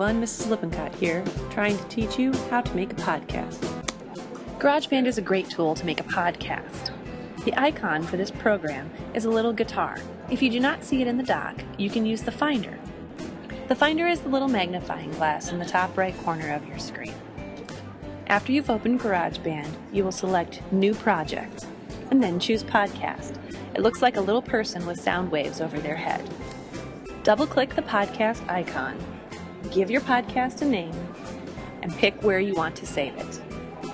everyone, Mrs. Lippincott here, trying to teach you how to make a podcast. GarageBand is a great tool to make a podcast. The icon for this program is a little guitar. If you do not see it in the dock, you can use the Finder. The Finder is the little magnifying glass in the top right corner of your screen. After you've opened GarageBand, you will select New Project, and then choose Podcast. It looks like a little person with sound waves over their head. Double-click the podcast icon, give your podcast a name, and pick where you want to save it.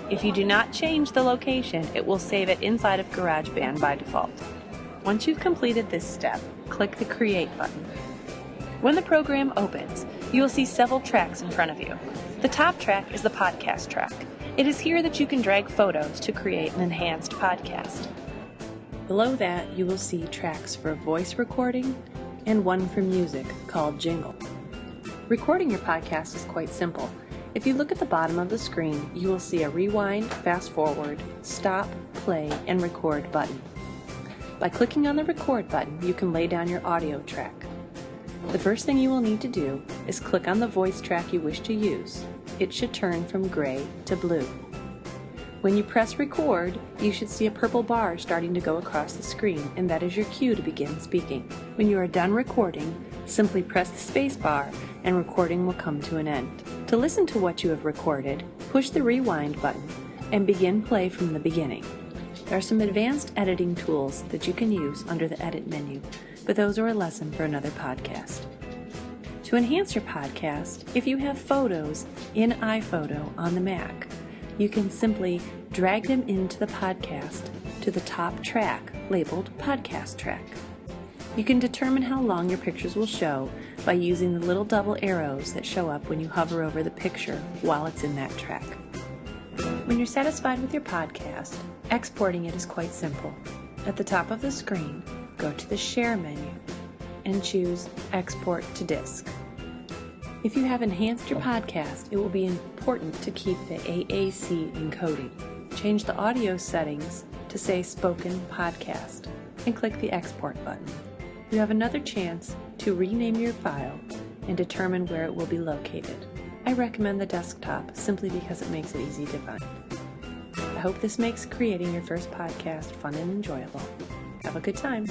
If you do not change the location, it will save it inside of GarageBand by default. Once you've completed this step, click the Create button. When the program opens, you will see several tracks in front of you. The top track is the podcast track. It is here that you can drag photos to create an enhanced podcast. Below that, you will see tracks for voice recording and one for music called Jingle. Recording your podcast is quite simple. If you look at the bottom of the screen, you will see a rewind, fast forward, stop, play, and record button. By clicking on the record button, you can lay down your audio track. The first thing you will need to do is click on the voice track you wish to use. It should turn from gray to blue. When you press record, you should see a purple bar starting to go across the screen, and that is your cue to begin speaking. When you are done recording, simply press the space bar and recording will come to an end. To listen to what you have recorded, push the rewind button and begin play from the beginning. There are some advanced editing tools that you can use under the Edit menu, but those are a lesson for another podcast. To enhance your podcast, if you have photos in iPhoto on the Mac, you can simply drag them into the podcast to the top track labeled Podcast Track. You can determine how long your pictures will show by using the little double arrows that show up when you hover over the picture while it's in that track. When you're satisfied with your podcast, exporting it is quite simple. At the top of the screen, go to the Share menu and choose Export to Disk. If you have enhanced your podcast, it will be important to keep the AAC encoding. Change the audio settings to say Spoken Podcast and click the Export button. You have another chance to rename your file and determine where it will be located. I recommend the desktop simply because it makes it easy to find. I hope this makes creating your first podcast fun and enjoyable. Have a good time.